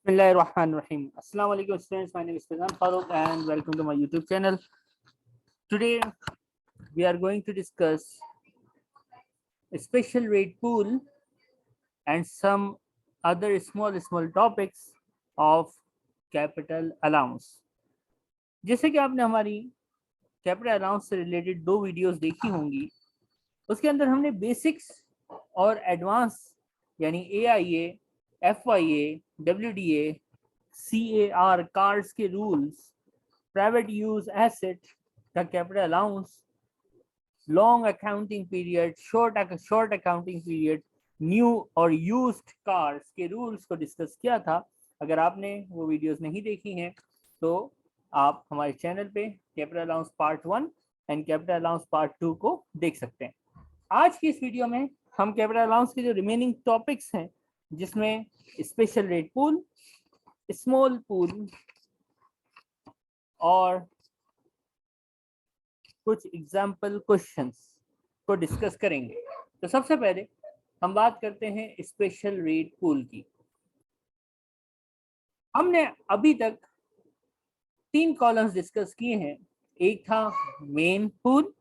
Bismillahirrahmanirrahim. Assalamu alaikum students. My name is Fazan Farooq and welcome to my YouTube channel. Today we are going to discuss a special rate pool and some other small topics of capital allowance. जैसे कि आपने हमारी capital allowance से related 2 videos देखी होंगी, उसके अंदर हमने बेसिक्स और एडवांस यानी AIA, FIA, WDA, CAR cards के रूल्स, प्राइवेट यूज एसेट का capital allowance, long accounting period, short accounting period, new और यूज्ड कार्स के रूल्स को डिस्कस किया था। अगर आपने वो वीडियोस नहीं देखी हैं तो आप हमारे चैनल पे capital allowance part 1 and capital allowance part 2 को देख सकते हैं। आज की इस वीडियो में हम कैपिटल अलाउंस के जो रिमेनिंग टॉपिक्स हैं, जिसमें special rate pool, small pool और कुछ एग्जाम्पल क्वेश्चंस को डिस्कस करेंगे। तो सबसे पहले हम बात करते हैं स्पेशल रेट पूल की। हमने अभी तक 3 कॉलम्स डिस्कस किए हैं। एक था मेन पूल,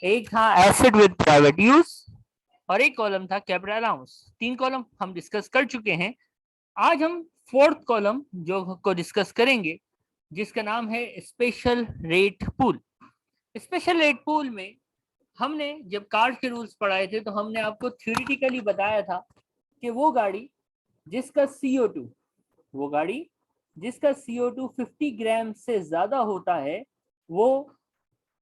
एक था एसेट विद प्राइवेट यूज और एक कॉलम था कैपिटल अलाउंस। 3 कॉलम हम डिस्कस कर चुके हैं। आज हम 4th कॉलम जो को डिस्कस करेंगे, जिसका नाम है special rate pool. Special rate pool में हमने जब कार्ड के रूल्स पढ़ाए थे तो हमने आपको थ्योरेटिकली बताया था कि वो गाड़ी जिसका CO2 50 ग्राम से ज्यादा होता है वो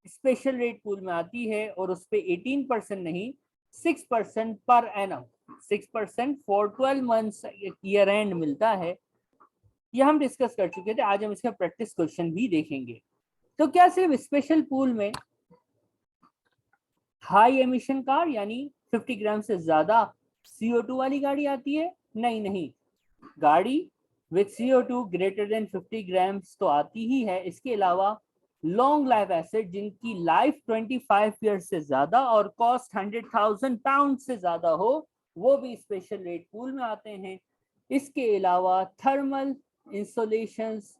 स्पेशल रेट पूल में आती है, और उस पर 18% नहीं 6% per annum, 6% for 12 months year and मिलता है। ये हम डिस्कस कर चुके थे। आज हम इसका प्रैक्टिस क्वेश्चन भी देखेंगे। तो क्या सिर्फ स्पेशल पूल में हाई एमिशन कार यानी 50 ग्राम से ज्यादा CO2 वाली गाड़ी आती है? नहीं, गाड़ी with CO2 greater than 50 grams तो आती ही है। इसके अलावा लॉन्ग लाइफ एसेट जिनकी लाइफ 25 ईयर्स से ज्यादा और कॉस्ट 100,000 पाउंड से ज्यादा हो, वो भी स्पेशल रेट पूल में आते हैं। इसके अलावा थर्मल इंसुलेशंस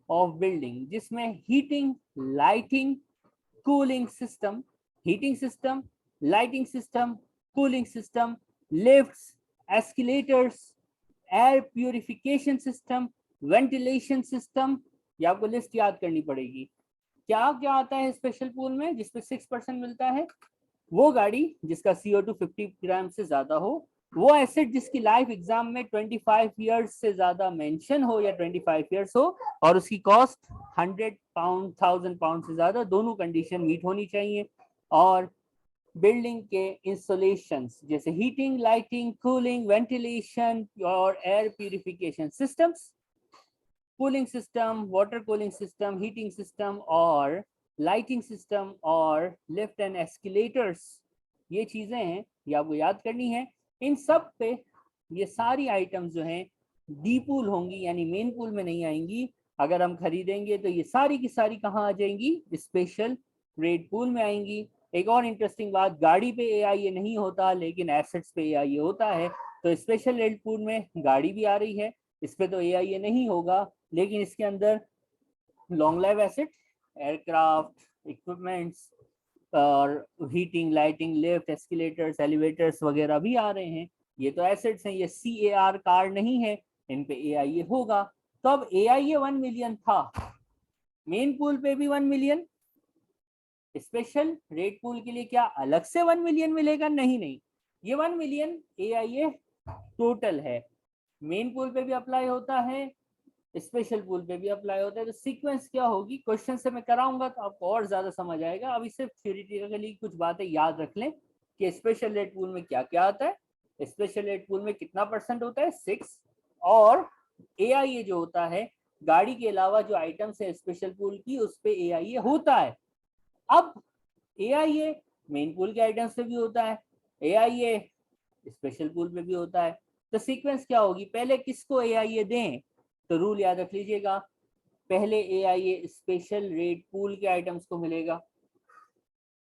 ऑफ बिल्डिंग, जिसमें heating, lighting, cooling system, heating system, lighting system, cooling system, lifts, escalators, air purification system, ventilation system, ये आपको लिस्ट याद करनी पड़ेगी। क्या क्या आता है स्पेशल पूल में जिसपे 6% मिलता है? वो गाड़ी जिसका CO2 50 ग्राम से ज्यादा हो, वो एसेट जिसकी लाइफ एग्जाम में 25 ईयर्स से ज्यादा मेंशन हो या 25 ईयर्स हो, और उसकी कॉस्ट 1000 पाउंड से ज्यादा, दोनों कंडीशन मीट होनी चाहिए। और बिल्डिंग के इंसुलेशंस जैसे हीटिंग, लाइटिंग, कूलिंग, वेंटिलेशन और air purification systems, cooling system, water cooling system, heating system और लाइटिंग सिस्टम और लिफ्ट एंड एस्केलेटर्स, ये चीजें हैं, ये आपको याद करनी है। इन सब पे ये सारी आइटम्स जो हैं डी पूल होंगी, यानी मेन पूल में नहीं आएंगी। अगर हम खरीदेंगे तो ये सारी की सारी कहाँ आ जाएंगी? स्पेशल रेट पूल में आएंगी। एक और इंटरेस्टिंग बात, गाड़ी पे AIA नहीं होता लेकिन एसेट्स पे AIA होता है। तो स्पेशल रेट पूल में गाड़ी भी आ रही है, इस पे तो AIA नहीं होगा, लेकिन इसके अंदर long life asset, aircraft, equipments और heating, lighting, lift, escalators, elevators वगैरह भी आ रहे हैं। ये तो एसेट्स हैं, ये CAR कार्ड नहीं है, इन पे AIA होगा। तो अब AIA 1 मिलियन था, मेन पूल पे भी 1 मिलियन, स्पेशल रेट पूल के लिए क्या अलग से 1 मिलियन मिलेगा? नहीं, ये 1 मिलियन AIA टोटल है, मेन पूल पे भी अप्लाई होता है, स्पेशल पूल पे भी अप्लाई होता है। तो सीक्वेंस क्या होगी, क्वेश्चन से मैं कराऊंगा तो आपको और ज्यादा समझ आएगा। अभी सिर्फ थ्योरेटिकली कुछ बातें याद रख लें कि स्पेशल रेट पूल में क्या क्या आता है। स्पेशल रेट पूल में कितना % होता है? 6। और AIA जो होता है, गाड़ी के अलावा जो आइटम्स है स्पेशल पूल की, उस पे AIA होता है। अब AIA मेन पूल के आइटम्स पे भी होता है, AIA स्पेशल पूल पे भी होता है। तो सीक्वेंस क्या होगी, पहले किसको AIA दें? तो रूल याद रख लीजिएगा, पहले AIA स्पेशल रेट पूल के आइटम्स को मिलेगा,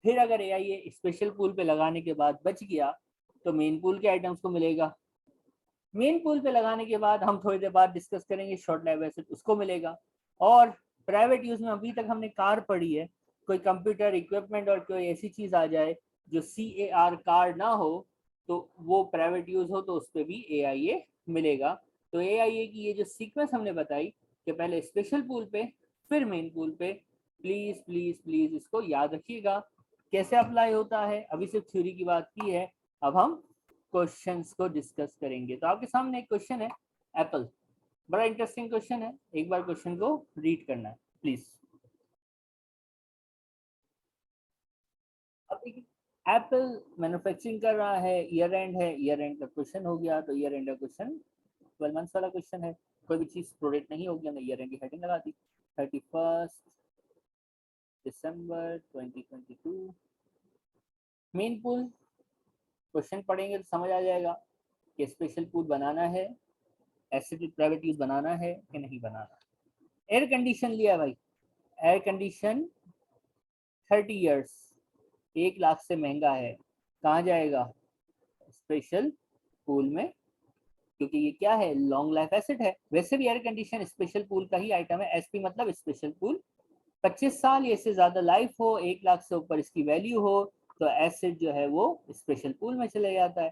फिर अगर AIA स्पेशल पूल पे लगाने के बाद बच गया तो मेन पूल के आइटम्स को मिलेगा, मेन पूल पे लगाने के बाद हम थोड़ी देर बाद डिस्कस करेंगे शॉर्ट लाइफ एसेट उसको मिलेगा। और प्राइवेट यूज में अभी तक हमने कार पढ़ी है, कोई कंप्यूटर इक्विपमेंट और कोई ऐसी चीज आ जाए जो CAR कार्ड ना हो तो वो प्राइवेट यूज हो तो उस पर भी AIA मिलेगा। तो AIA की ये जो सीक्वेंस हमने बताई कि पहले स्पेशल पूल पे फिर मेन पूल पे, प्लीज प्लीज प्लीज इसको याद रखिएगा। कैसे अप्लाई होता है, अभी सिर्फ थ्योरी की बात की है, अब हम क्वेश्चंस को डिस्कस करेंगे। तो आपके सामने एक क्वेश्चन है एप्पल, बड़ा इंटरेस्टिंग क्वेश्चन है, एक बार क्वेश्चन को रीड करना है प्लीज। अब एप्पल मैन्युफैक्चरिंग कर रहा है, ईयर एंड है, ईयर एंड का क्वेश्चन हो गया, तो ईयर एंड का क्वेश्चन 12 मंथ्स वाला क्वेश्चन है। कोई भी चीज प्रोडक्ट नहीं होगी, हमने ईयर एंड की हेडिंग लगा दी 31 दिसंबर 2022। मेन पूल क्वेश्चन पढ़ेंगे तो समझ आ जाएगा कि स्पेशल पूल बनाना है, एसिड प्राइवेट यूज बनाना है कि नहीं बनाना। एयर कंडीशन लिया भाई, एयर कंडीशन 30 इयर्स, 1 लाख से महंगा है, कहाँ जाएगा, स्पेशल पूल में, क्योंकि ये क्या है, लॉन्ग लाइफ एसेट है। वैसे भी एयर कंडीशन स्पेशल पूल का ही आइटम है, SP मतलब स्पेशल पूल। 25 साल या इससे ज्यादा लाइफ हो, 1 लाख से ऊपर इसकी वैल्यू हो, तो एसेट जो है वो स्पेशल पूल में चले जाता है।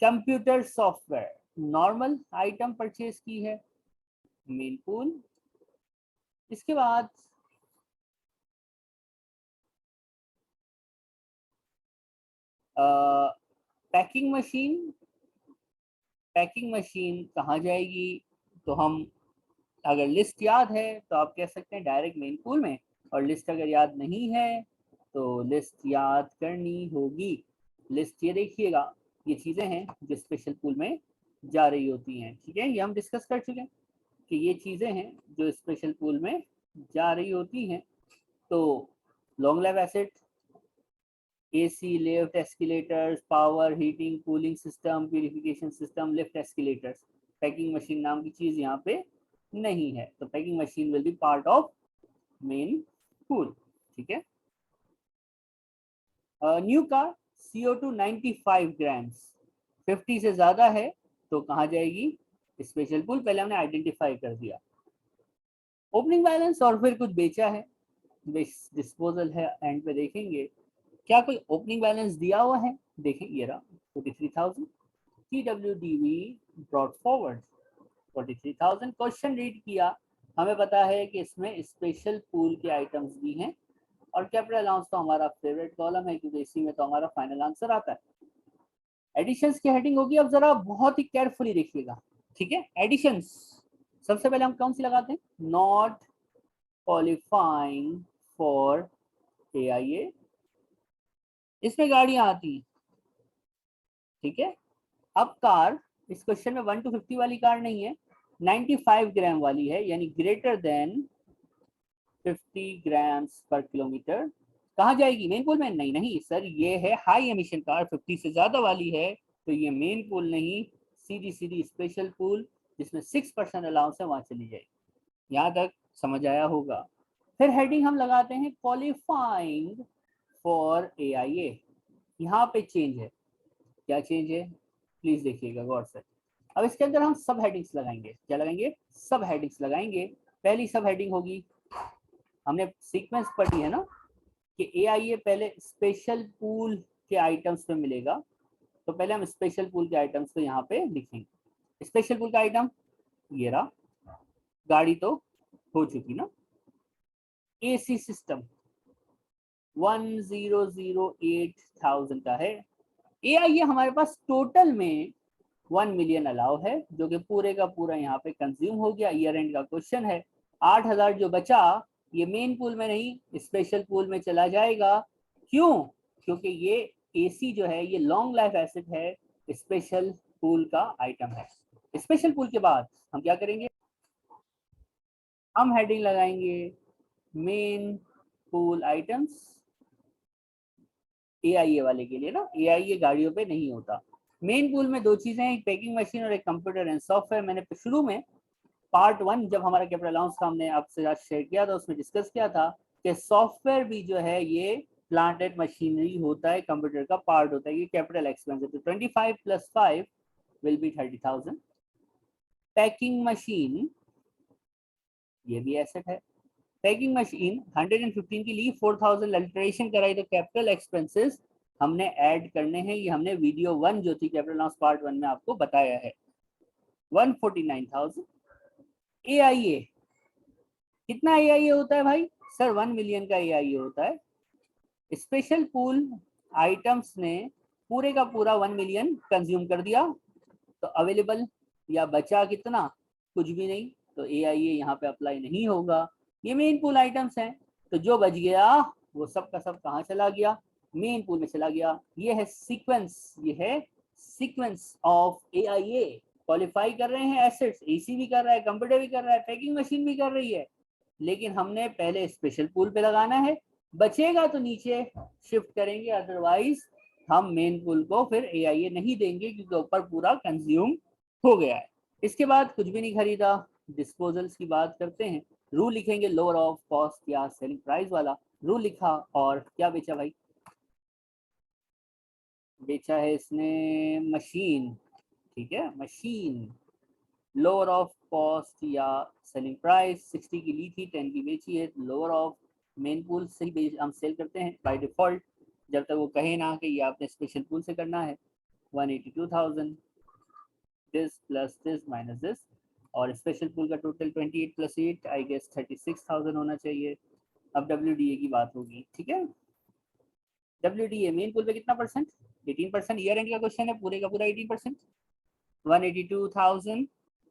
Computer software normal item purchase की है, मेन पूल। इसके बाद पैकिंग मशीन, पैकिंग मशीन कहाँ जाएगी, तो हम अगर लिस्ट याद है तो आप कह सकते हैं डायरेक्ट मेन पूल में, और लिस्ट अगर याद नहीं है तो लिस्ट याद करनी होगी। लिस्ट ये देखिएगा, ये चीज़ें हैं जो स्पेशल पूल में जा रही होती हैं, ठीक है, ये हम डिस्कस कर चुके हैं कि ये चीज़ें हैं जो स्पेशल पूल में जा रही होती हैं। तो long life asset, AC, lift, escalators, power, heating, cooling system, purification system, lift, escalators. Packing machine नाम की चीज़ यहाँ पे नहीं है, तो packing machine will be part of main pool, ठीक है। न्यू कार CO2 95 ग्राम्स, 50 से ज़्यादा है तो कहाँ जाएगी, स्पेशल पूल, पहले हमने आइडेंटिफाई कर दिया। ओपनिंग बैलेंस और फिर कुछ बेचा है, डिस्पोजल है, एंड पे देखेंगे क्या कोई ओपनिंग बैलेंस दिया हुआ है, देखें ये रहा 43,000। TWDV brought forward 43,000। Question read किया, हमें पता है कि इसमें स्पेशल पूल के आइटम्स भी हैं, और कैपिटल अलाउंस तो हमारा फेवरेट कॉलम है क्योंकि इसी में तो हमारा फाइनल आंसर आता है। एडिशंस की हेडिंग होगी, अब जरा बहुत ही केयरफुली देखिएगा, ठीक है। एडिशंस सबसे पहले हम कौन सी लगाते हैं, नॉट क्वालिफाइंग फॉर AIA, इसमें गाड़ियां आती हैं, ठीक है। अब कार इस क्वेश्चन में 1 to 50 वाली कार नहीं है, 95 ग्राम वाली है, यानी ग्रेटर देन 50 ग्राम्स पर किलोमीटर। कहाँ जाएगी, मेन पूल में, नहीं नहीं सर, ये है हाई एमिशन कार, 50 से ज्यादा वाली है, तो ये मेन पूल नहीं, सीधी सीधी स्पेशल पूल जिसमें 6% अलाउंस है वहां चली जाएगी। यहाँ तक समझ आया होगा। फिर हेडिंग हम लगाते हैं क्वालिफाइंग फॉर AIA, यहाँ पे चेंज है, क्या चेंज है प्लीज देखिएगा गौर से। अब इसके अंदर हम सब हेडिंग्स लगाएंगे, क्या लगाएंगे, सब हेडिंग्स लगाएंगे। पहली सब हेडिंग होगी, हमने सीक्वेंस पढ़ी है ना कि AIA पहले स्पेशल पूल के आइटम्स पे मिलेगा, तो पहले हम स्पेशल पूल के आइटम्स को यहाँ पे लिखेंगे। स्पेशल पूल का आइटम ये रहा, गाड़ी तो हो चुकी ना। AC सिस्टम 1008,000 का है। AIA हमारे पास टोटल में 1 मिलियन अलाउ है, जो कि पूरे का पूरा यहाँ पे कंज्यूम हो गया। ईयर एंड का क्वेश्चन है, 8,000 जो बचा ये मेन पूल में नहीं स्पेशल पूल में चला जाएगा। क्यों, क्योंकि ये AC जो है ये लॉन्ग लाइफ एसेट है, स्पेशल पूल का आइटम है। स्पेशल पूल के बाद हम क्या करेंगे, हम हेडिंग लगाएंगे मेन पूल आइटम्स, AIA वाले के लिए ना, AIA गाड़ियों पे नहीं होता। मेन पूल में दो चीजें हैं, एक पैकिंग मशीन और एक कंप्यूटर एंड सॉफ्टवेयर। मैंने शुरू में पार्ट 1 जब हमारा कैपिटल अलाउंस का हमने आपसे साथ शेयर किया था उसमें डिस्कस किया था कि सॉफ्टवेयर भी जो है ये प्लांटेड मशीनरी होता है, कंप्यूटर का पार्ट होता है, ये कैपिटल एक्सपेंस है। तो 25 + 5 विल बी 30,000। पैकिंग मशीन, ये भी एसेट है। पैकिंग मशीन 115 की ली, 4000 अल्टरेशन कराई, तो कैपिटल एक्सपेंसेस हमने ऐड करने हैं। ये हमने वीडियो 1 जो थी कैपिटल लॉस पार्ट 1 में आपको बताया है। 149,000 AIA, कितना AIA होता है भाई? सर 1 मिलियन का AIA होता है। स्पेशल पूल आइटम्स ने पूरे का पूरा 1 मिलियन कंज्यूम कर दिया, तो अवेलेबल या बचा कितना? कुछ भी नहीं, तो AIA यहाँ पे अप्लाई नहीं होगा। ये मेन पूल आइटम्स हैं, तो जो बच गया वो सब का सब कहाँ चला गया? मेन पूल में चला गया। ये है सीक्वेंस, ये है सीक्वेंस ऑफ AIA। क्वालिफाई कर रहे हैं एसेट्स, AC भी कर रहा है, कंप्यूटर भी कर रहा है, पैकिंग मशीन भी कर रही है, लेकिन हमने पहले स्पेशल पूल पे लगाना है, बचेगा तो नीचे शिफ्ट करेंगे, अदरवाइज हम मेन पूल को फिर AIA नहीं देंगे क्योंकि ऊपर पूरा कंज्यूम हो गया है। इसके बाद कुछ भी नहीं खरीदा, डिस्पोजल्स की बात करते हैं। रूल लिखेंगे लोअर ऑफ कॉस्ट या सेलिंग प्राइस वाला रूल लिखा, और क्या बेचा भाई? बेचा है इसने मशीन, ठीक है, मशीन। लोअर ऑफ कॉस्ट या सेलिंग प्राइस 60 की ली थी, 10 की बेची है। लोअर ऑफ मेन पूल से ही हम सेल करते हैं बाय डिफॉल्ट, जब तक वो कहे ना कि ये आपने स्पेशल पूल से करना है। 182,000, this plus this minus this, और स्पेशल पूल का टोटल 28 प्लस 8 आई गेस 36,000 होना चाहिए। अब WDA की बात होगी, ठीक है। WDA मेन पूल पे कितना परसेंट? 18%। ईयर एंड का क्वेश्चन है, पूरे का पूरा 18%। 182,000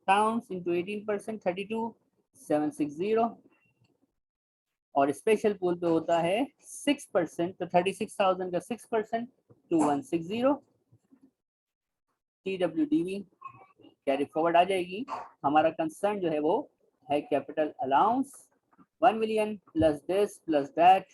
pounds into 18%, 32,760, और स्पेशल पूल पे होता है 6%, तो 36,000 का 6%, 2160। TWDV कैरी फॉरवर्ड आ जाएगी। हमारा कंसर्न जो है वो है capital allowance, 1 million plus this plus that,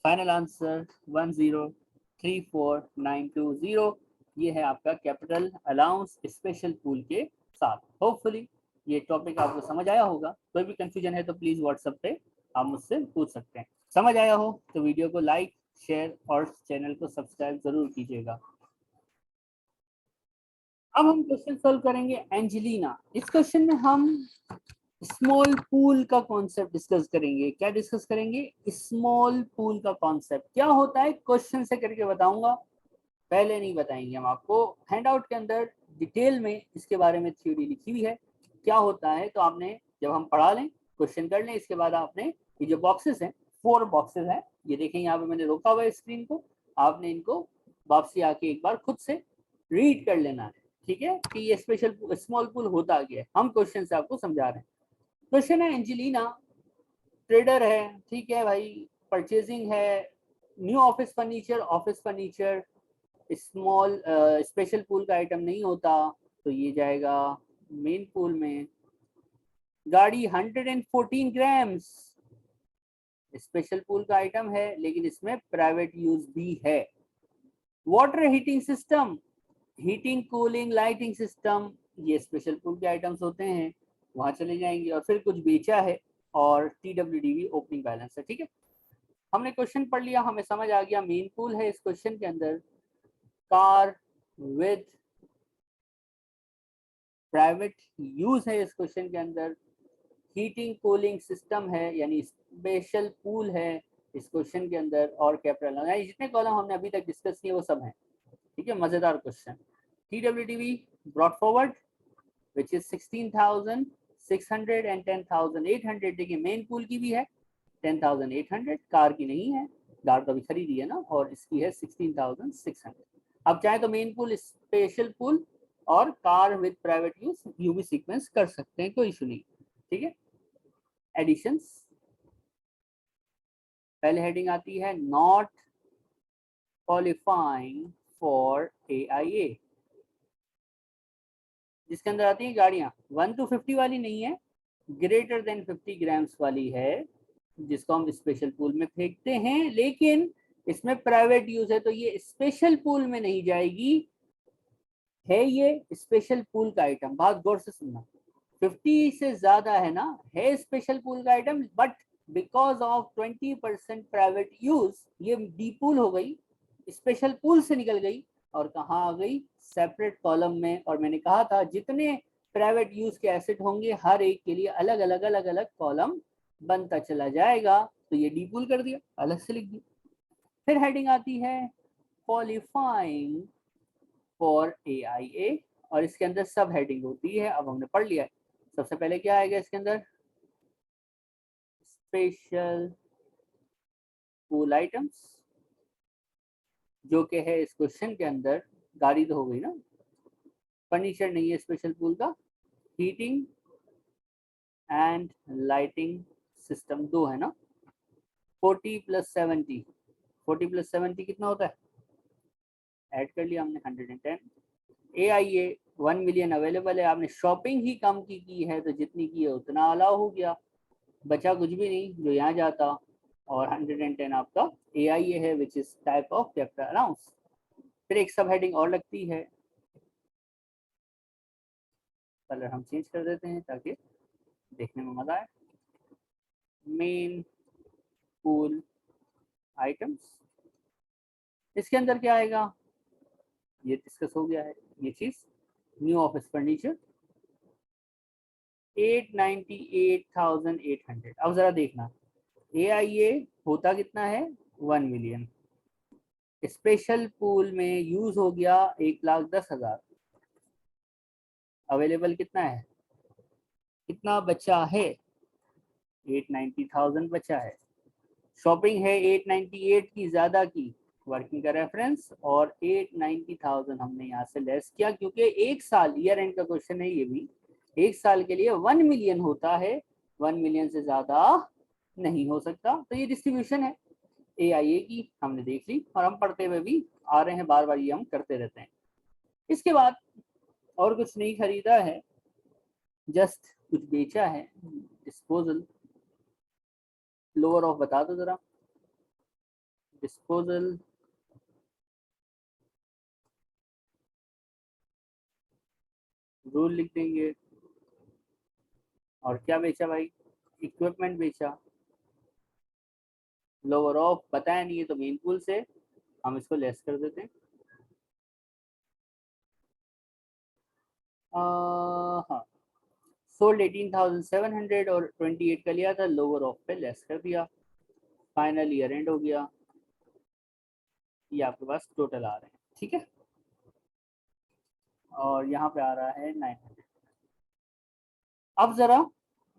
final answer 1034920। ये है आपका कैपिटल अलाउंस स्पेशल पूल के साथ। होपफुली ये टॉपिक आपको समझ आया होगा। कोई भी कंफ्यूजन है तो प्लीज व्हाट्सएप पे आप मुझसे पूछ सकते हैं। समझ आया हो तो वीडियो को लाइक, शेयर और चैनल को सब्सक्राइब जरूर कीजिएगा। अब हम क्वेश्चन सॉल्व करेंगे एंजेलिना। इस क्वेश्चन में हम स्मॉल पूल का कॉन्सेप्ट डिस्कस करेंगे। क्या डिस्कस करेंगे? स्मॉल पूल का कॉन्सेप्ट क्या होता है क्वेश्चन से करके बताऊंगा, पहले नहीं बताएंगे हम आपको। हैंडआउट के अंदर डिटेल में इसके बारे में थ्योरी लिखी हुई है क्या होता है, तो आपने जब हम पढ़ा लें, क्वेश्चन कर लें, इसके बाद आपने ये जो बॉक्सेस हैं, 4 बॉक्सेस हैं, ये देखें यहाँ पे मैंने रोका हुआ है स्क्रीन को, आपने इनको वापसी आके एक बार खुद से रीड कर लेना है, ठीक है, कि ये स्पेशल स्मॉल पूल होता क्या है। हम क्वेश्चन से आपको समझा रहे हैं। क्वेश्चन है एंजेलिना ट्रेडर है, ठीक है भाई, परचेजिंग है, new office furniture, small special pool का आइटम नहीं होता, तो ये जाएगा मेन पूल में। गाड़ी 114 ग्राम्स स्पेशल पूल का आइटम है, लेकिन इसमें प्राइवेट यूज भी है। Water heating system, heating cooling lighting system, ये स्पेशल पूल के आइटम्स होते हैं, वहां चले जाएंगे। और फिर कुछ बेचा है, और TWDV ओपनिंग बैलेंस है, ठीक है। हमने क्वेश्चन पढ़ लिया, हमें समझ आ गया मेन पूल है इस क्वेश्चन के अंदर, कार विद प्राइवेट यूज है इस क्वेश्चन के अंदर, हीटिंग कूलिंग सिस्टम है यानी स्पेशल पूल है इस क्वेश्चन के अंदर, और कैपिटल यानी जितने कॉलम हमने अभी तक डिस्कस किए वो सब हैं, ठीक है। मजेदार question. TWDV brought forward which is 16,600 and 10,800। देखिए मेन पूल की भी है 10,800, कार की नहीं है, कार तो अभी खरीदी है ना, और इसकी है 16,600। अब चाहे तो मेन पूल, स्पेशल पूल और car with private use you भी सीक्वेंस कर सकते हैं, कोई इशू नहीं, ठीक है। एडिशंस, पहले हेडिंग आती है नॉट क्वालिफाइंग फॉर AIA, जिसके अंदर आती है गाड़ियां 1 to 50 वाली नहीं है, ग्रेटर देन 50 ग्राम्स वाली है, जिसको हम स्पेशल पूल में फेंकते हैं, लेकिन इसमें प्राइवेट यूज है, तो ये स्पेशल पूल में नहीं जाएगी। है ये स्पेशल पूल का आइटम, बहुत गौर से सुनना, 50 से ज्यादा है ना, है स्पेशल पूल का item, but because of 20% private use ये डीपूल हो गई, स्पेशल पूल से निकल गई और कहाँ आ गई? सेपरेट कॉलम में। और मैंने कहा था जितने प्राइवेट यूज के एसेट होंगे, हर एक के लिए अलग अलग कॉलम बनता चला जाएगा। तो ये डीपूल कर दिया, अलग से लिख दिया। फिर हेडिंग आती है क्वालिफाइंग फॉर AIA, और इसके अंदर सब हेडिंग होती है। अब हमने पढ़ लिया है। सबसे पहले क्या आएगा इसके अंदर, स्पेशल पूल आइटम्स, जो कि है इस क्वेश्चन के अंदर, गाड़ी तो हो गई ना, फर्नीचर नहीं है स्पेशल पूल का, हीटिंग एंड लाइटिंग सिस्टम दो है ना। 40 + 70, 40 + 70 कितना होता है, ऐड कर लिया हमने 110। AIA 1 मिलियन अवेलेबल है, आपने शॉपिंग ही कम की है, तो जितनी की है उतना अलाउ हो गया, बचा कुछ भी नहीं जो यहाँ जाता। और 110 आपका AIA है, which is type of capital allowance. फिर एक सब हेडिंग और लगती है, कलर हम चेंज कर देते हैं ताकि देखने में मजा आए। मेन पूल आइटम्स, इसके अंदर क्या आएगा, ये डिस्कस हो गया है ये चीज। New office furniture 898,800। अब जरा देखना, AIA होता कितना है, 1 मिलियन। स्पेशल पूल में यूज हो गया 1,10,000। अवेलेबल कितना है, कितना बचा है, 890,000 बचा है। शॉपिंग है 898 की, ज्यादा की, वर्किंग का रेफरेंस, और 890,000 हमने यहाँ से लेस किया, क्योंकि एक साल, ईयर एंड का क्वेश्चन है ये भी, एक साल के लिए 1 मिलियन होता है, 1 मिलियन से ज्यादा नहीं हो सकता। तो ये डिस्ट्रीब्यूशन है AIA की, हमने देख ली, और हम पढ़ते हुए भी आ रहे हैं, बार बार ये हम करते रहते हैं। इसके बाद और कुछ नहीं खरीदा है, जस्ट कुछ बेचा है, डिस्पोजल। लोअर ऑफ बता दो जरा, डिस्पोजल रूल लिख देंगे। और क्या बेचा भाई, इक्विपमेंट बेचा। लोअर ऑफ बताया नहीं है, तो मेन पूल से हम इसको लेस कर देते हैं। हाँ, सोल्ड 18,700 और 28 का लिया था, लोअर ऑफ पे लेस कर दिया। फाइनल ईयर एंड हो गया, ये आपके पास टोटल आ रहे हैं, ठीक है। और यहाँ पे आ रहा है 900। अब जरा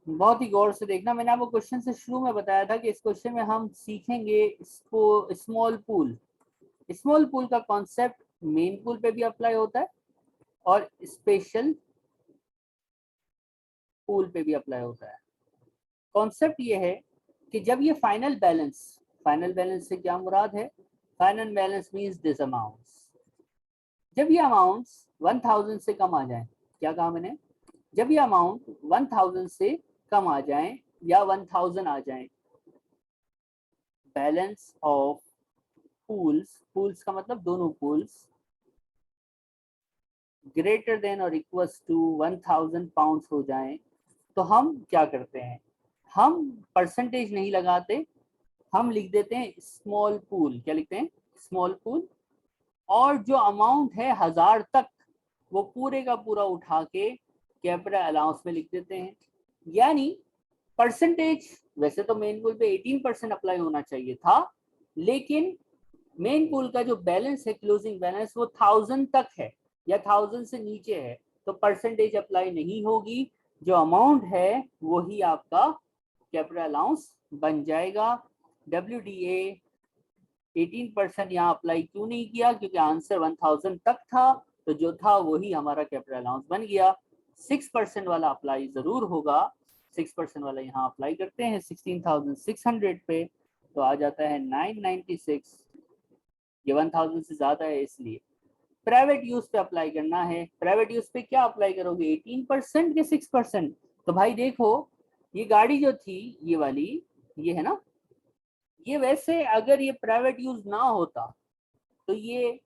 बहुत ही गौर से देखना, मैंने आपको क्वेश्चन से शुरू में बताया था कि इस क्वेश्चन में हम सीखेंगे इसको स्मॉल पूल। स्मॉल पूल का कॉन्सेप्ट मेन पूल पे भी अप्लाई होता है और स्पेशल पूल पे भी अप्लाई होता है। कॉन्सेप्ट ये है कि जब ये फाइनल बैलेंस से क्या मुराद है, final balance means this amounts, जब ये अमाउंट्स 1000 से कम आ जाए, क्या कहा मैंने, जब ये अमाउंट 1000 से कम आ जाए या 1000 आ जाए, बैलेंस ऑफ पूल्स का मतलब दोनों पूल्स ग्रेटर देन और इक्वल्स टू 1000 पाउंड्स हो जाएं, तो हम क्या करते हैं, हम परसेंटेज नहीं लगाते, हम लिख देते हैं स्मॉल पूल। क्या लिखते हैं, स्मॉल पूल। और जो अमाउंट है 1000 तक, वो पूरे का पूरा उठा के कैपिटल अलाउंस में लिख देते हैं। यानी परसेंटेज, वैसे तो मेन पूल पे 18% अप्लाई होना चाहिए था, लेकिन मेन पूल का जो बैलेंस है, क्लोजिंग बैलेंस, वो 1000 तक है या 1000 से नीचे है, तो परसेंटेज अप्लाई नहीं होगी, जो अमाउंट है वही आपका कैपिटल अलाउंस बन जाएगा। WDA 18% यहाँ अप्लाई क्यों नहीं किया, क्योंकि आंसर 1000 तक था, तो जो था वही हमारा कैपिटल अलाउंस बन गया। 6% वाला अप्लाई जरूर होगा, 6% वाला यहाँ अप्लाई करते हैं 16,600 पे, तो आ जाता है 996। ये 1000 से ज्यादा है, इसलिए प्राइवेट यूज पे अप्लाई करना है। प्राइवेट यूज पे क्या अप्लाई करोगे, 18% के 6%। तो भाई देखो, ये गाड़ी जो थी, ये वाली, ये है ना, ये वैसे अगर ये प्राइवेट यूज ना होता तो ये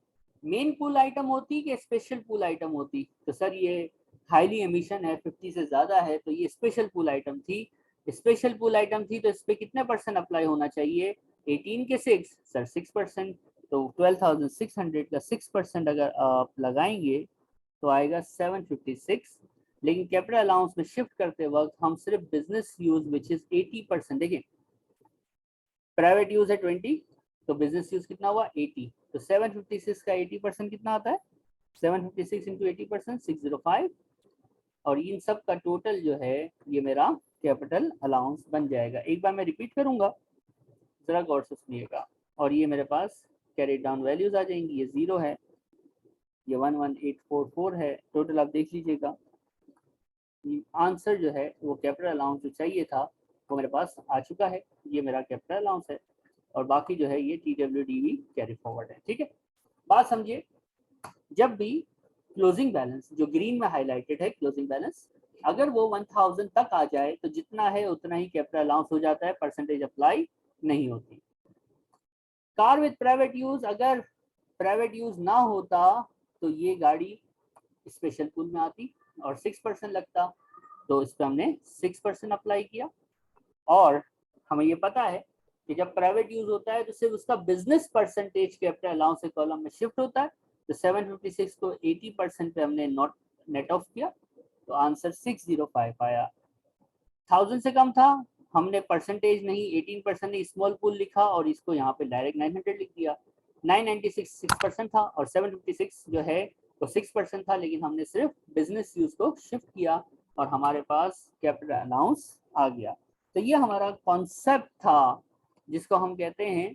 मेन पूल आइटम होती कि स्पेशल पूल आइटम होती, तो सर ये हाईली एमिशन है, 50 से ज्यादा है, तो ये स्पेशल पूल आइटम थी। स्पेशल पूल आइटम थी तो इस पे कितने परसेंट अप्लाई होना चाहिए, 18 के 6, सर 6%। तो 12,600 का 6% अगर आप लगाएंगे तो आएगा 756। लेकिन कैपिटल अलाउंस में शिफ्ट करते वक्त हम सिर्फ बिजनेस यूज विच इज 80%, देखिए प्राइवेट यूज है 20, तो बिजनेस यूज कितना हुआ 80, तो 756 का 80% कितना आता है, 756 इंटू 80% 605, और इन सब का टोटल जो है ये मेरा कैपिटल अलाउंस बन जाएगा। एक बार मैं रिपीट करूंगा, जरा गौर से सुनिएगा। और ये मेरे पास कैरी डाउन वैल्यूज आ जाएंगी, ये 0 है, ये 11844 है, टोटल आप देख लीजिएगा। आंसर जो है वो कैपिटल अलाउंस जो चाहिए था वो मेरे पास आ चुका है, ये मेरा कैपिटल अलाउंस है, और बाकी जो है ये TWDV कैरी फॉरवर्ड है। ठीक है, बात समझिए, जब भी क्लोजिंग बैलेंस जो ग्रीन में हाईलाइटेड है क्लोजिंग बैलेंस, अगर वो 1000 तक आ जाए तो जितना है उतना ही कैपिटल अलाउंस हो जाता है, परसेंटेज अप्लाई नहीं होती। कार विद प्राइवेट यूज, अगर प्राइवेट यूज ना होता तो ये गाड़ी स्पेशल पूल में आती और 6% लगता, तो इस पर हमने 6% अप्लाई किया। और हमें ये पता है कि जब प्राइवेट यूज होता है तो सिर्फ उसका बिजनेस परसेंटेज कैपिटल अलाउंस के कॉलम में शिफ्ट होता है, तो 756 को 80% पे हमने नॉट नेट ऑफ किया, तो आंसर 605 आया। 1000 से कम था, हमने परसेंटेज नहीं 18% नहीं स्मॉल पूल लिखा और इसको यहाँ पे डायरेक्ट 900 लिख दिया। 996 6% था और 756 जो है वो 6% था, लेकिन हमने सिर्फ बिजनेस यूज को शिफ्ट किया और हमारे पास कैपिटल अलाउंस आ गया। तो ये हमारा कॉन्सेप्ट था जिसको हम कहते हैं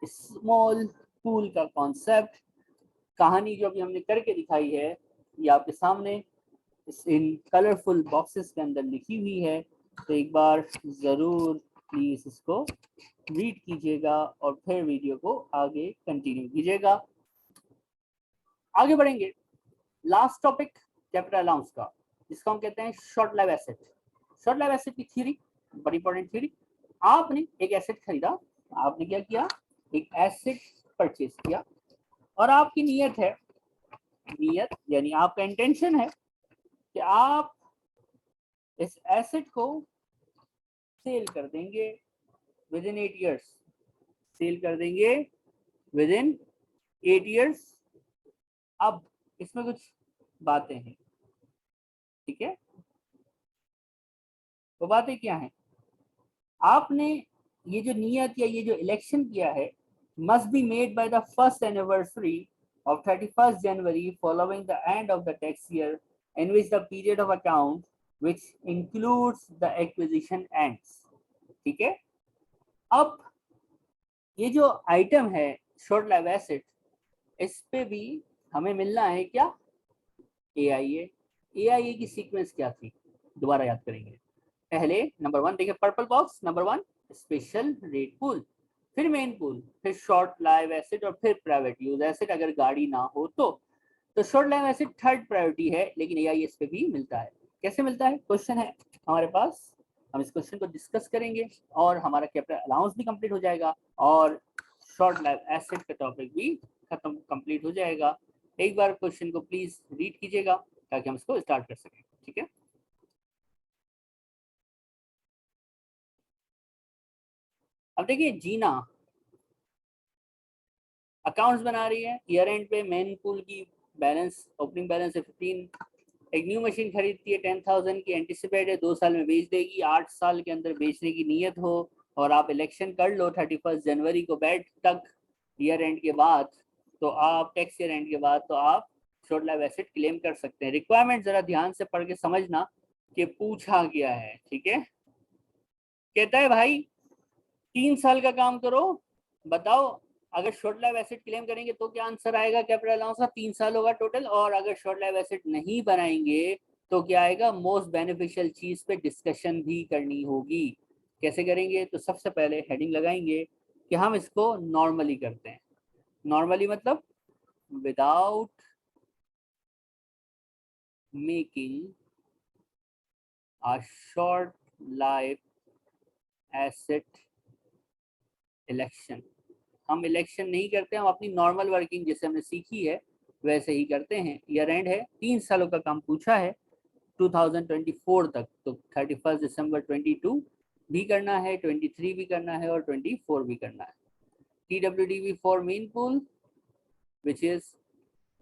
स्मॉल पूल का कॉन्सेप्ट। कहानी जो अभी हमने करके दिखाई है ये आपके सामने इन कलरफुल बॉक्सेस के अंदर लिखी हुई है, तो एक बार ज़रूर प्लीज़ इसको रीड कीजिएगा और फिर वीडियो को आगे कंटिन्यू कीजिएगा। आगे बढ़ेंगे, लास्ट टॉपिक कैपिटल अलाउंस का, जिसको हम कहते हैं short life asset. Short life asset की थ्योरी बड़ी इंपॉर्टेंट थ्योरी। आपने एक एसेट खरीदा, आपने क्या किया, एक एसेट परचेज किया, और आपकी नीयत है, नीयत यानी आपका इंटेंशन है कि आप इस एसेट को सेल कर देंगे विद इन 8 ईयर्स, सेल कर देंगे विद इन 8 ईयर्स। अब इसमें कुछ बातें हैं, ठीक है, वो बातें क्या हैं, आपने ये जो नियत या ये जो इलेक्शन किया है must be made by the first anniversary of 31st January following the end of the tax year in which the period of account which includes the acquisition ends। ठीक है, अब ये जो आइटम है शॉर्ट लाइफ एसेट, इस पे भी हमें मिलना है क्या, AIA। AIA की सीक्वेंस क्या थी, दोबारा याद करेंगे। पहले नंबर 1 देखिए, purple box, number 1 special rate pool, फिर मेन पूल, फिर शॉर्ट लाइफ एसेट और फिर प्राइवेट यूज एसेट अगर गाड़ी ना हो तो short life asset third priority है, लेकिन AIA इस पे भी मिलता है। कैसे मिलता है, क्वेश्चन है हमारे पास, हम इस क्वेश्चन को डिस्कस करेंगे और हमारा कैपिटल अलाउंस भी कंप्लीट हो जाएगा और शॉर्ट लाइफ एसेट का टॉपिक भी खत्म कंप्लीट हो जाएगा। एक बार क्वेश्चन को प्लीज रीड कीजिएगा ताकि हम इसको स्टार्ट कर सकें। ठीक है, अब देखिए जीना अकाउंट्स बना रही है, ईयर एंड पे मेन पूल की बैलेंस, ओपनिंग बैलेंस है 15, एक न्यू मशीन खरीदती है 10,000 की, एंटिसिपेट है 2 साल में बेच देगी, 8 साल के अंदर बेचने की नीयत हो और आप इलेक्शन कर लो 31 जनवरी को बैठ तक ईयर एंड के बाद, तो आप टैक्स ईयर एंड के बाद तो आप शॉर्ट लाइफ एसेट क्लेम कर सकते हैं। रिक्वायरमेंट जरा ध्यान से पढ़ के समझना कि पूछा गया है। ठीक है, कहता है भाई 3 साल का काम करो, बताओ अगर शॉर्ट लाइफ एसेट क्लेम करेंगे तो क्या आंसर आएगा कैपिटल अलाउंस का, 3 साल होगा टोटल, और अगर शॉर्ट लाइफ एसेट नहीं बनाएंगे तो क्या आएगा, मोस्ट बेनिफिशियल चीज पे डिस्कशन भी करनी होगी। कैसे करेंगे, तो सबसे पहले हेडिंग लगाएंगे कि हम इसको नॉर्मली करते हैं। नॉर्मली मतलब without making a short life asset election. हम इलेक्शन नहीं करते, हम अपनी नॉर्मल वर्किंग जैसे हमने सीखी है वैसे ही करते हैं। ईयर एंड है, 3 सालों का काम पूछा है 2024 तक, तो 31 दिसंबर 22 भी करना है, 23 भी करना है और 24 भी करना है। TWDV for main pool which is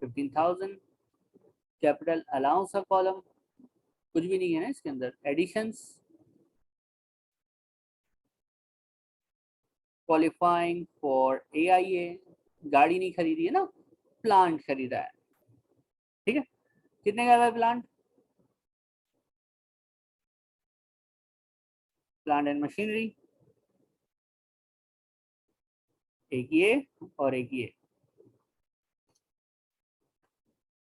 15,000, capital allowance का कॉलम कुछ भी नहीं है ना इसके अंदर। एडिशंस, क्वालिफाइंग फॉर AIA, गाड़ी नहीं खरीदी है ना, प्लांट खरीदा है, ठीक है। कितने का है प्लांट? प्लांट एंड मशीनरी, एक ये और एक ये।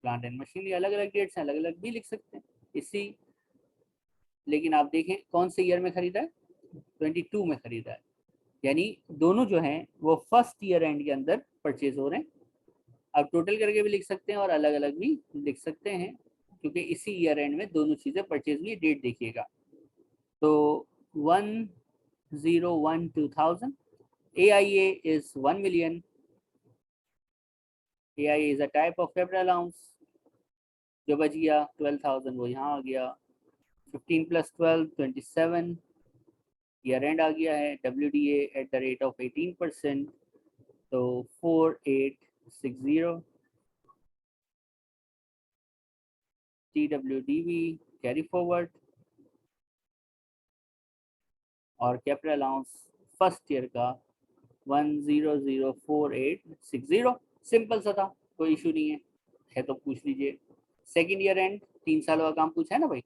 प्लांट एंड मशीनरी अलग अलग डेट्स हैं, अलग अलग भी लिख सकते हैं इसी, लेकिन आप देखें कौन से ईयर में खरीदा है, 22 में खरीदा है, यानी दोनों जो हैं वो फर्स्ट ईयर एंड के अंदर परचेज हो रहे हैं। आप टोटल करके भी लिख सकते हैं और अलग अलग भी लिख सकते हैं, क्योंकि इसी ईयर एंड में दोनों चीज़ें परचेज हुई। डेट देखिएगा, तो 1/01/2000, AIA is 1 million, AIA is a type of capital allowance। जो बच गया 12,000 वो यहाँ आ गया, 15 + 12 27, ईयर एंड आ गया है। WDA at the rate of 18%, तो 4860। TWDV कैरी फॉरवर्ड, और कैपिटल अलाउंस फर्स्ट ईयर का 1004860। सिंपल सा था, कोई इशू नहीं है तो पूछ लीजिए। सेकेंड ईयर एंड 3 सालों का काम पूछा है ना भाई,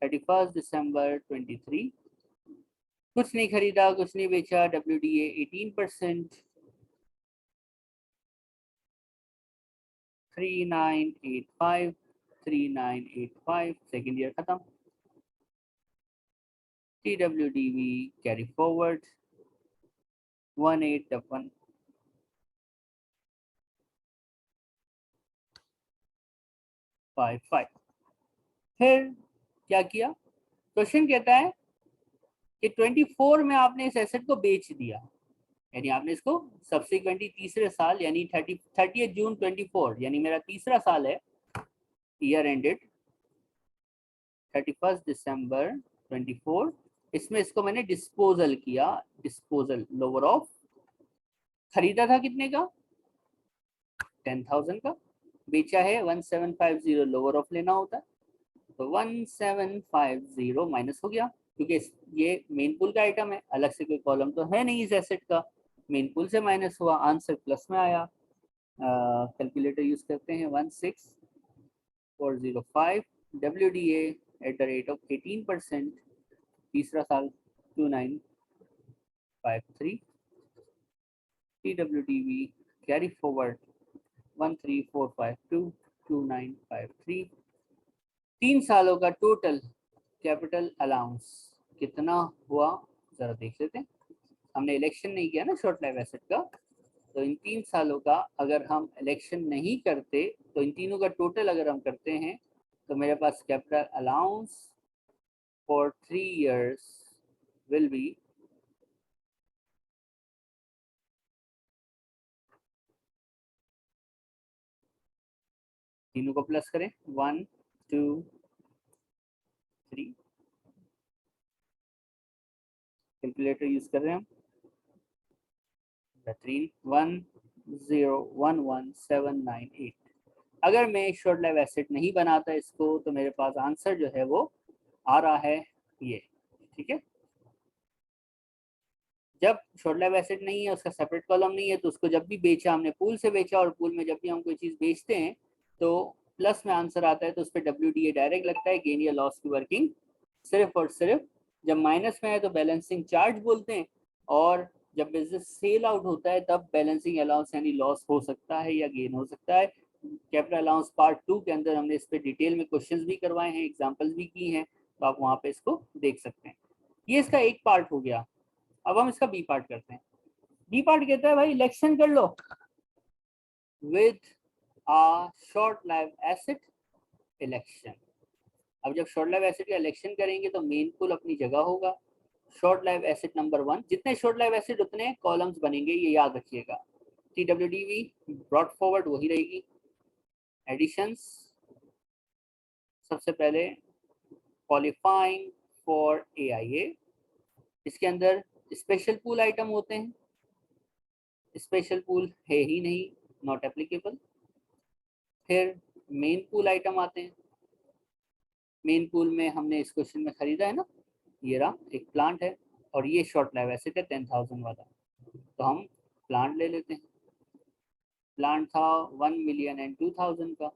31 दिसंबर 23। कुछ नहीं खरीदा, कुछ नहीं बेचा, WDA 18%, 3985, 3985, सेकेंड ईयर खत्म। TWDV carry forward 1855। फिर क्या किया, क्वेश्चन कहता है कि 24 में आपने इस एसेट को बेच दिया, यानी आपने इसको सब्सिक्वेंटली तीसरे साल, यानी 30 जून 24, यानी मेरा तीसरा साल है, ईयर एंडेड 31 दिसंबर 24, इसमें इसको मैंने डिस्पोजल किया। डिस्पोजल लोअर ऑफ, खरीदा था कितने का, 10,000 का, बेचा है 1750, लोअर ऑफ लेना होता है, तो 1750 माइनस हो गया, क्योंकि ये मेन पूल का आइटम है, अलग से कोई कॉलम तो है नहीं इस एसेट का, मेन पूल से माइनस हुआ, आंसर प्लस में आया। कैलकुलेटर यूज करते हैं, 16405, WDA at the rate of 18%, तीसरा साल 2953, TWDV कैरी फॉरवर्ड 13452, 2953। 3 सालों का टोटल कैपिटल अलाउंस कितना हुआ, जरा देख लेते हैं। हमने इलेक्शन नहीं किया ना शॉर्ट लाइफ एसेट का, तो इन 3 सालों का अगर हम इलेक्शन नहीं करते, तो इन तीनों का टोटल अगर हम करते हैं, तो मेरे पास capital allowance for 3 years will be तीनों को प्लस करें, 1 2 3, कैलकुलेटर यूज कर रहे हैं हम, बेहतरीन, 1011798। अगर मैं शॉर्ट लाइफ एसेट नहीं बनाता इसको, तो मेरे पास आंसर जो है वो आ रहा है ये, ठीक है। जब शॉर्ट लाइफ एसेट नहीं है, उसका सेपरेट कॉलम नहीं है, तो उसको जब भी बेचा हमने पूल से बेचा, और पूल में जब भी हम कोई चीज़ बेचते हैं तो प्लस में आंसर आता है, तो उस पर WDA डायरेक्ट लगता है, गेन या लॉस की वर्किंग सिर्फ और सिर्फ। जब माइनस में है तो बैलेंसिंग चार्ज बोलते हैं, और जब बिजनेस सेल आउट होता है तब बैलेंसिंग अलाउंस यानी लॉस हो सकता है या गेन हो सकता है। कैपिटल अलाउंस पार्ट 2 के अंदर हमने इस पर डिटेल में क्वेश्चंस भी करवाए हैं, एग्जांपल्स भी की हैं, तो आप वहाँ पे इसको देख सकते हैं। ये इसका एक पार्ट हो गया। अब हम इसका बी पार्ट करते हैं। बी पार्ट कहता है भाई इलेक्शन कर लो with a short life asset election. अब जब शॉर्ट लाइफ एसेट का इलेक्शन करेंगे तो मेन पुल अपनी जगह होगा, शॉर्ट लाइफ एसेट नंबर 1, जितने शॉर्ट लाइफ एसेट उतने कॉलम्स बनेंगे, ये याद रखिएगा। TWDV ब्रॉट फॉरवर्ड वही रहेगी। एडिशंस, सबसे पहले क्वालिफाइंग फॉर AIA, इसके अंदर स्पेशल पूल आइटम होते हैं, स्पेशल पूल है ही नहीं, नॉट एप्लीकेबल। फिर मेन पूल आइटम आते हैं, मेन पूल में हमने इस क्वेश्चन में खरीदा है ना, ये रहा एक प्लांट है और ये शॉर्ट लाइफ एसेट है 10,000 वाला, तो हम प्लांट ले लेते हैं। प्लांट था 1 मिलियन एंड 2,000 का,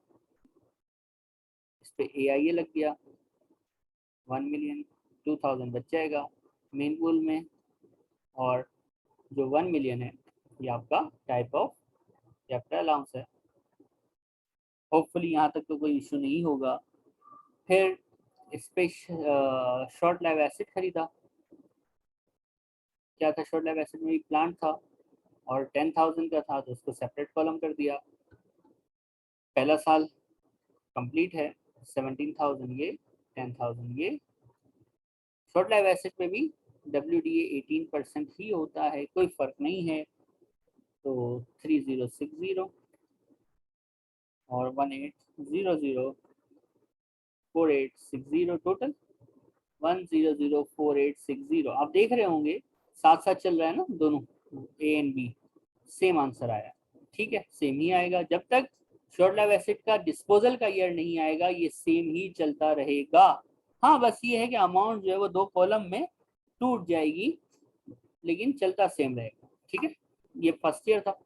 इस पे AIA लग गया, 1 मिलियन 2,000 बच जाएगा मेन पूल में, और जो 1 मिलियन है ये आपका टाइप ऑफ कैपिटल अलाउंस है। होपफुली यहाँ तक तो कोई इशू नहीं होगा। फिर इस पे शॉर्ट लाइफ एसेट खरीदा, क्या था शॉर्ट लाइफ एसेट में, प्लांट था और 10,000 का था, तो उसको सेपरेट कॉलम कर दिया। पहला साल कंप्लीट है, 17,000 ये, 10,000 ये। शॉर्ट लाइफ एसेट में भी WDA 18% ही होता है, कोई फर्क नहीं है, तो 3060 और 18004860 टोटल 1004860। आप देख रहे होंगे साथ साथ चल रहा है ना दोनों, A and B, same answer आया। ठीक है, सेम ही आएगा जब तक शॉर्ट लाइफ एसेट का डिस्पोजल का ईयर नहीं आएगा, ये सेम ही चलता रहेगा। हाँ बस ये है कि अमाउंट जो है वो दो कॉलम में टूट जाएगी, लेकिन चलता सेम रहेगा। ठीक है, ये फर्स्ट ईयर था।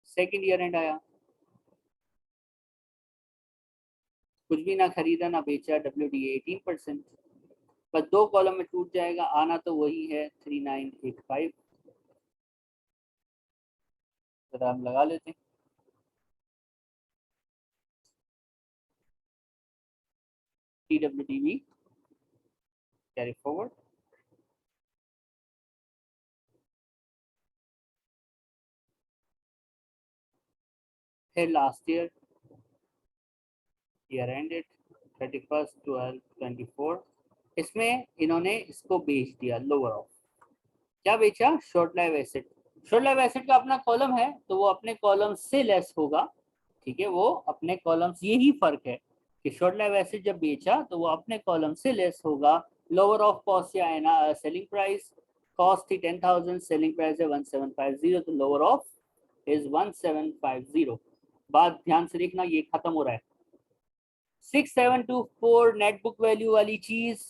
सेकेंड ईयर एंड आया, कुछ भी ना खरीदा ना बेचा, WDA 18%, बस दो कॉलम में टूट जाएगा, आना तो वही है 3985। जरा हम लगा लेते हैं। TWDB कैरी फॉरवर्ड, फिर लास्ट ईयर एंडेड 31/12/24। इसमें इन्होंने इसको बेच दिया लोअर ऑफ, क्या बेचा, short life asset. Short life asset का अपना कॉलम है तो वो अपने कॉलम से लेस होगा। ठीक है, वो अपने कॉलम्स, यही फर्क है कि शॉर्ट लाइफ एसेट जब बेचा तो वो अपने कॉलम से लेस होगा। लोअर ऑफ कॉस्ट या ना सेलिंग प्राइस, कॉस्ट थी 10,000, सेलिंग प्राइस है 1750, तो लोअर ऑफ इज 1750। बात ध्यान से देखना, ये खत्म हो रहा है। 6724 नेट बुक वैल्यू वाली चीज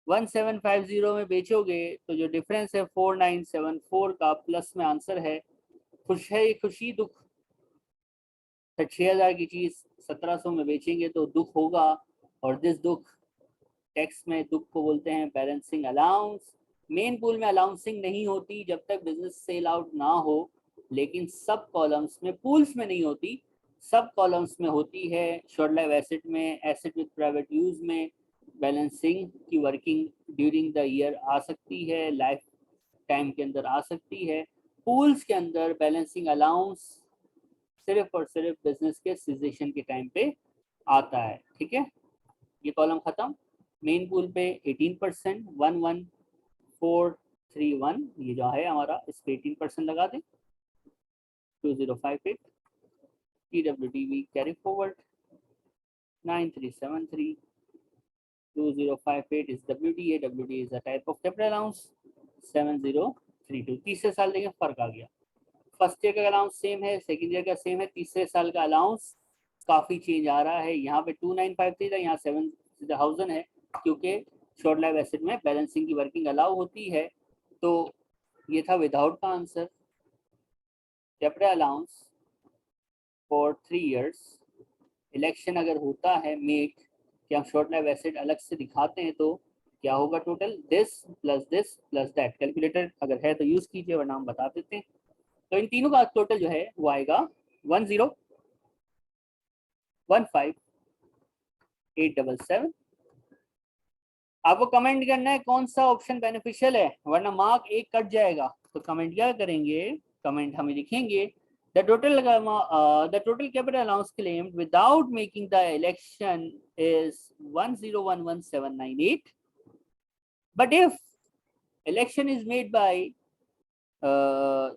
1750 में बेचोगे तो जो डिफरेंस है 4974 का, प्लस में आंसर है। खुश है खुशी दुख, 6,000 की चीज 1700 में बेचेंगे तो दुख होगा, और दिस दुख, टैक्स में दुख को बोलते हैं बैलेंसिंग अलाउंस। मेन पूल में अलाउंसिंग नहीं होती जब तक बिजनेस सेल आउट ना हो, लेकिन सब कॉलम्स में, पूल्स में नहीं होती, सब कॉलम्स में होती है। शॉर्ट लाइफ एसेट में, एसेट विद प्राइवेट यूज में बैलेंसिंग की वर्किंग ड्यूरिंग द ईयर आ सकती है, लाइफ टाइम के अंदर आ सकती है। पूल्स के अंदर बैलेंसिंग अलाउंस सिर्फ और सिर्फ बिजनेस के सीजेशन के टाइम पे आता है। ठीक है, ये कॉलम खत्म। मेन पूल पे 18%, 11431 ये जो है हमारा, इस पे 18% लगा दें, 2058। TWDB carry forward 9373, 2058 is WDA, WDA is a type of capital allowance, 7032। तीसरे साल देखें फर्क आ गया, फर्स्ट ईयर का अलाउंस सेम है, सेकेंड ईयर का सेम है, तीसरे साल का अलाउंस काफी चेंज आ रहा है। यहाँ पे 2953 था, यहाँ 7,000 है, क्योंकि शॉर्ट लाइफ एसेट में बैलेंसिंग की वर्किंग अलाउ होती है। तो ये था विदाउट का answer. Capital allowance for 3 years, election अगर होता है मेक कि हम शॉर्ट लाइफ एसेट अलग से दिखाते हैं तो क्या होगा, total this plus that. Calculator अगर है तो यूज कीजिए, वरना हम बता देते हैं। तो इन तीनों का टोटल जो है वो आएगा 1015877। आपको कमेंट करना है कौन सा ऑप्शन बेनिफिशियल है, वरना मार्क एक कट जाएगा। तो कमेंट क्या करेंगे, कमेंट हमें लिखेंगे the total capital allowance claimed without making the election is 1011798, but if election is made by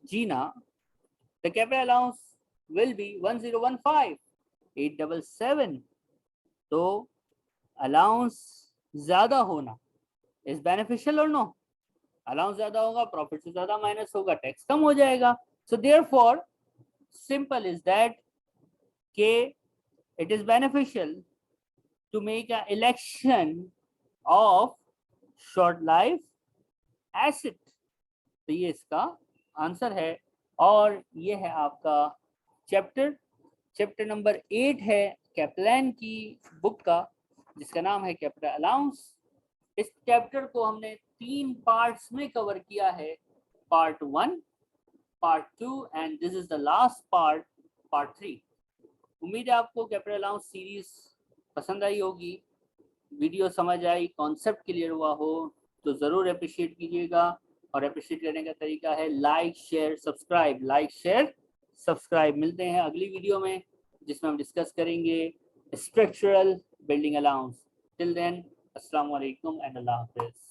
Gina, the capital allowance will be 1015877। तो अलाउंस ज्यादा होना इज बेनिफिशियल और नो, अलाउंस ज्यादा होगा, प्रॉफिट से ज्यादा माइनस होगा, टैक्स कम हो जाएगा। So therefore simple is that के it is beneficial to make an election of short life asset। तो ये इसका आंसर है और ये है आपका चैप्टर नंबर 8 है कैपलान की बुक का, जिसका नाम है कैपिटल अलाउंस। इस चैप्टर को हमने 3 पार्ट्स में कवर किया है, part 1, part 2 and this is the last part, part 3। उम्मीद है आपको कैपिटल अलाउंस सीरीज पसंद आई होगी, वीडियो समझ आई, कॉन्सेप्ट क्लियर हुआ हो तो ज़रूर अप्रिशिएट कीजिएगा। और अप्रिशिएट करने का तरीका है like share subscribe, like share subscribe. मिलते हैं अगली वीडियो में जिसमें हम डिस्कस करेंगे structural building allowance. Till then अस्सलाम वालेकुम एंड अल्लाह हाफिज़।